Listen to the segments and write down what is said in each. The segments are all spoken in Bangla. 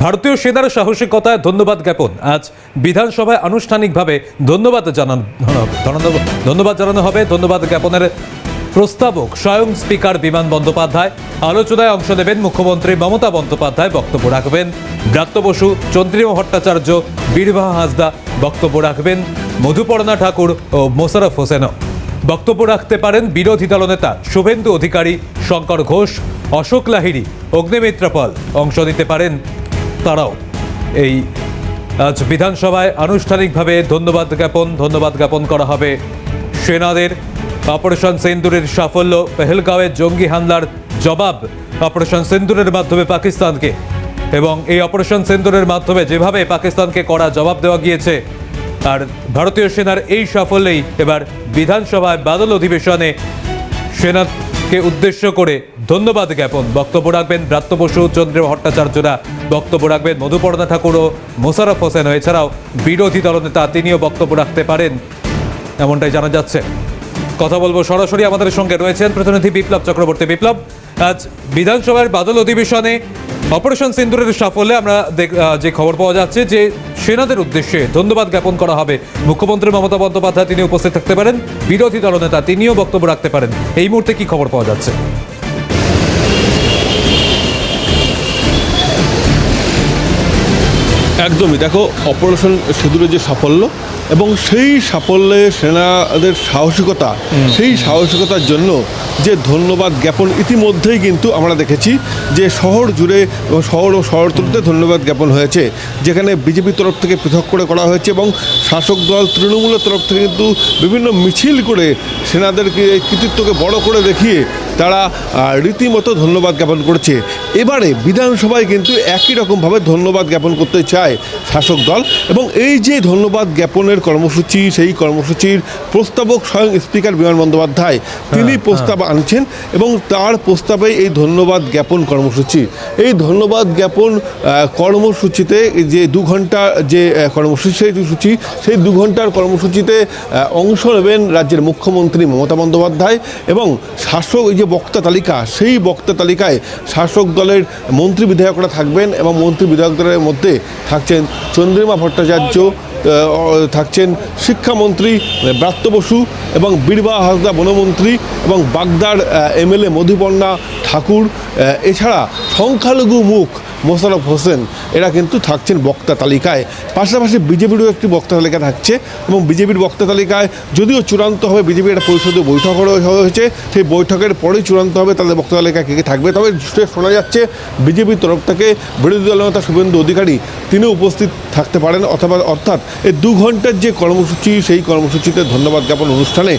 ভারতীয় সেনার সাহসিকতায় ধন্যবাদ জ্ঞাপন। আজ বিধানসভায় আনুষ্ঠানিকভাবে ধন্যবাদ জানানো হবে। ধন্যবাদ জ্ঞাপনের প্রস্তাবক স্বয়ং স্পিকার বিমান বন্দ্যোপাধ্যায়। আলোচনায় অংশ নেবেন মুখ্যমন্ত্রী মমতা বন্দ্যোপাধ্যায়, বক্তব্য রাখবেন ব্রাত্য বসু, চন্দ্রিমা ভট্টাচার্য, বীরবাহা হাঁসদা, বক্তব্য রাখবেন মধুপর্ণা ঠাকুর ও মোশাররফ হোসেনও। বক্তব্য রাখতে পারেন বিরোধী দলনেতা শুভেন্দু অধিকারী, শঙ্কর ঘোষ, অশোক লাহিড়ী, অগ্নিমিত্রা পাল। অংশ নিতে পারেন তারাও। এই আজ বিধানসভায় আনুষ্ঠানিকভাবে ধন্যবাদ জ্ঞাপন করা হবে সেনাদের। অপারেশন সিন্দুরের সাফল্য, পেহেলগাঁওয়ের জঙ্গি হামলার জবাব অপারেশন সিন্দুরের মাধ্যমে পাকিস্তানকে, এবং এই অপারেশন সিন্দুরের মাধ্যমে যেভাবে পাকিস্তানকে কড়া জবাব দেওয়া গিয়েছে, আর ভারতীয় সেনার এই সাফল্যেই এবার বিধানসভায় বাদল অধিবেশনে সেনাকে উদ্দেশ্য করে ধন্যবাদ জ্ঞাপন। বক্তব্য রাখবেন ব্রাত্য বসু, চন্দ্রিমা ভট্টাচার্যরা, বক্তব্য রাখবেন মধুপর্ণা ঠাকুর ও মোশাররফ হোসেন। এছাড়াও বিরোধী দলনেতা তিনিও বক্তব্য রাখতে পারেন, এমনটাই জানা যাচ্ছে। কথা বলবো সরাসরি, আমাদের সঙ্গে রয়েছেন প্রতিনিধি বিপ্লব চক্রবর্তী। বিপ্লব, আজ বিধানসভার বাদল অধিবেশনে অপারেশন সিন্দুরের সাফল্যে আমরা যে খবর পাওয়া যাচ্ছে যে সেনাদের উদ্দেশ্যে ধন্যবাদ জ্ঞাপন করা হবে। মুখ্যমন্ত্রী মমতা বন্দ্যোপাধ্যায় তিনি উপস্থিত থাকতে পারেন, বিরোধী দলনেতা তিনিও বক্তব্য রাখতে পারেন। এই মুহূর্তে কি খবর পাওয়া যাচ্ছে? একদমই, দেখো অপারেশন সিঁদুরের যে সাফল্য এবং সেই সাফল্যে সেনাদের সাহসিকতা, সেই সাহসিকতার জন্য যে ধন্যবাদ জ্ঞাপন ইতিমধ্যেই কিন্তু আমরা দেখেছি যে শহর জুড়ে এবং শহর ও শহরতলিতে ধন্যবাদ জ্ঞাপন হয়েছে, যেখানে বিজেপির তরফ থেকে পৃথক করে করা হয়েছে এবং শাসক দল তৃণমূলের তরফ থেকে কিন্তু বিভিন্ন মিছিল করে সেনাদেরকে কৃতিত্বকে বড় করে দেখিয়ে তারা রীতিমতো ধন্যবাদ জ্ঞাপন করেছে। এবারে বিধানসভায় কিন্তু একই রকমভাবে ধন্যবাদ জ্ঞাপন করতে চায় শাসক দল, এবং এই যে ধন্যবাদ জ্ঞাপনের কর্মসূচি, সেই কর্মসূচির প্রস্তাবক স্বয়ং স্পিকার বিমান বন্দ্যোপাধ্যায় তিনি প্রস্তাব আনছেন, এবং তার প্রস্তাবে এই ধন্যবাদ জ্ঞাপন কর্মসূচি, এই ধন্যবাদ জ্ঞাপন কর্মসূচিতে যে 2 ঘন্টা যে কর্মসূচি, সেই 2 ঘন্টার কর্মসূচিতে অংশ নেবেন রাজ্যের মুখ্যমন্ত্রী মমতা বন্দ্যোপাধ্যায়, এবং শাসক এই যে বক্তা তালিকা, সেই বক্তা তালিকায় শাসক দলের মন্ত্রী বিধায়করা থাকবেন, এবং মন্ত্রী বিধায়কদের মধ্যে থাকছেন চন্দ্রিমা ভট্টাচার্য, থাকছেন শিক্ষামন্ত্রী ব্রাত্য বসু, এবং বীরবাহা হাঁসদা বনমন্ত্রী, এবং বাগদার এমএলএ মধুপর্ণা ঠাকুর, এছাড়া সংখ্যালঘু মুখ মোশাররফ হোসেন, এরা কিন্তু থাকছেন বক্তা তালিকায়। পাশাপাশি বিজেপিরও একটি বক্তা তালিকা থাকছে, এবং বিজেপির বক্তা তালিকায় যদিও চূড়ান্ত হবে, বিজেপির একটা পরিষদীয় বৈঠক হয়েছে, সেই বৈঠকের পরেই চূড়ান্ত হবে তাদের বক্তা তালিকায় কে কে থাকবে। তবে শোনা যাচ্ছে বিজেপির তরফ থেকে বিরোধী দলনেতা শুভেন্দু অধিকারী তিনি উপস্থিত থাকতে পারেন, অর্থাৎ এই 2 ঘন্টার যে কর্মসূচি, সেই কর্মসূচিতে ধন্যবাদ জ্ঞাপন অনুষ্ঠানে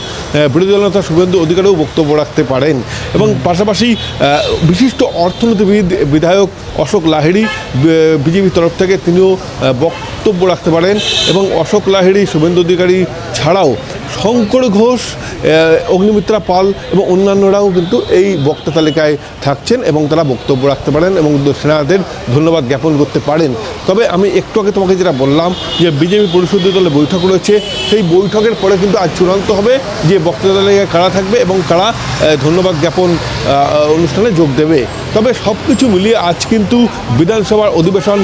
বিরোধী দলনেতা শুভেন্দু অধিকারীও বক্তব্য রাখতে পারেন, এবং পাশাপাশি বিশিষ্ট অর্থনীতিবিদ বিধায়ক অশোক লাহিড়ী বিজেপির তরফ থেকে তিনিও বক্তব্য রাখতে পারেন, এবং অশোক লাহিড়ী, শুভেন্দু অধিকারী ছাড়াও শঙ্কর ঘোষ, অগ্নিমিত্রা পাল এবং অন্যান্যরাও কিন্তু এই বক্তা তালিকায় থাকছেন, এবং তারা বক্তব্য রাখতে পারেন এবং সেনাদের ধন্যবাদ জ্ঞাপন করতে পারেন। তবে আমি একটু আগে তোমাকে যেটা বললাম যে বিজেপি পরিষদীয় দলে বৈঠক রয়েছে, সেই বৈঠকের পরে কিন্তু আজ চূড়ান্ত হবে যে বক্তা তালিকায় কারা থাকবে এবং কারা ধন্যবাদ জ্ঞাপন অনুষ্ঠানে যোগ দেবে। তবে সব কিছু মিলিয়ে আজ কিন্তু বিধানসভার অধিবেশন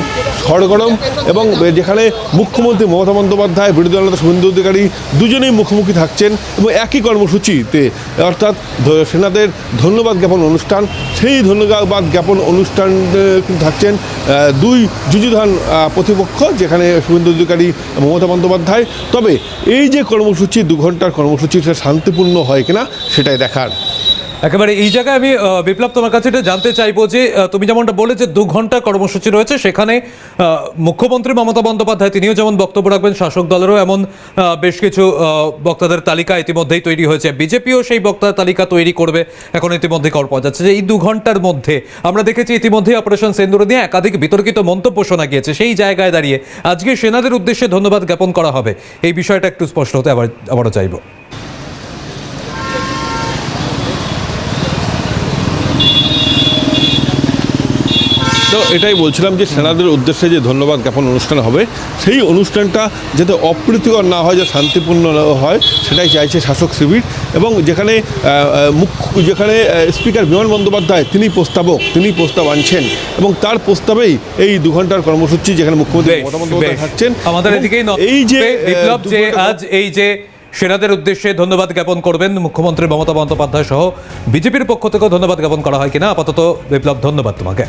সরগরম, এবং যেখানে মুখ্যমন্ত্রী মমতা বন্দ্যোপাধ্যায়, বিরোধী দলনেতা শুভেন্দু অধিকারী দুজনেই মুখোমুখি থাকছেন, এবং একই কর্মসূচিতে অর্থাৎ সেনাদের ধন্যবাদ জ্ঞাপন অনুষ্ঠান, সেই ধন্যবাদ জ্ঞাপন অনুষ্ঠান থাকছেন 2 যুযুধান প্রতিপক্ষ, যেখানে শুভেন্দু অধিকারী, মমতা বন্দ্যোপাধ্যায়। তবে এই যে কর্মসূচি 2 ঘন্টার কর্মসূচি, সেটা শান্তিপূর্ণ হয় কিনা সেটাই দেখার। একেবারে এই জায়গায় আমি বিপ্লব তোমার কাছে এটা জানতে চাইবো যে তুমি যেমনটা বলে যে 2 ঘন্টা কর্মসূচি রয়েছে, সেখানে মুখ্যমন্ত্রী মমতা বন্দ্যোপাধ্যায় তিনিও যেমন বক্তব্য রাখবেন, শাসক দলেরও এমন বেশ কিছু বক্তাদের তালিকা ইতিমধ্যেই তৈরি হয়েছে, বিজেপিও সেই বক্তার তালিকা তৈরি করবে, এখন ইতিমধ্যেই খবর পাওয়া যাচ্ছে যে এই 2 ঘন্টার মধ্যে আমরা দেখেছি ইতিমধ্যেই অপারেশন সিন্দুর নিয়ে একাধিক বিতর্কিত মন্তব্য শোনা গিয়েছে। সেই জায়গায় দাঁড়িয়ে আজকে সেনাদের উদ্দেশ্যে ধন্যবাদ জ্ঞাপন করা হবে, এই বিষয়টা একটু স্পষ্ট হতে আবারও চাইব। তো এটাই বলছিলাম যে সেনাদের উদ্দেশ্যে যে ধন্যবাদ জ্ঞাপন অনুষ্ঠান হবে সেই অনুষ্ঠানটা যাতে অপ্রীতিকর না হয়, যে শান্তিপূর্ণ হয়, সেটাই চাইছে শাসক শিবির। এবং যেখানে যেখানে স্পিকার বিমান বন্দ্যোপাধ্যায় তিনি প্রস্তাব আনছেন এবং তার প্রস্তাবেই এই 2 ঘন্টার কর্মসূচি, যেখানে মুখ্যমন্ত্রী মমতা বন্দ্যোপাধ্যায় থাকছেন। আমাদের এদিকেই এই যে বিপ্লব, যে আজ এই যে সেনাদের উদ্দেশ্যে ধন্যবাদ জ্ঞাপন করবেন মুখ্যমন্ত্রী মমতা বন্দ্যোপাধ্যায় সহ বিজেপির পক্ষ থেকেও ধন্যবাদ জ্ঞাপন করা হয় কিনা আপাতত, বিপ্লব ধন্যবাদ তোমাকে।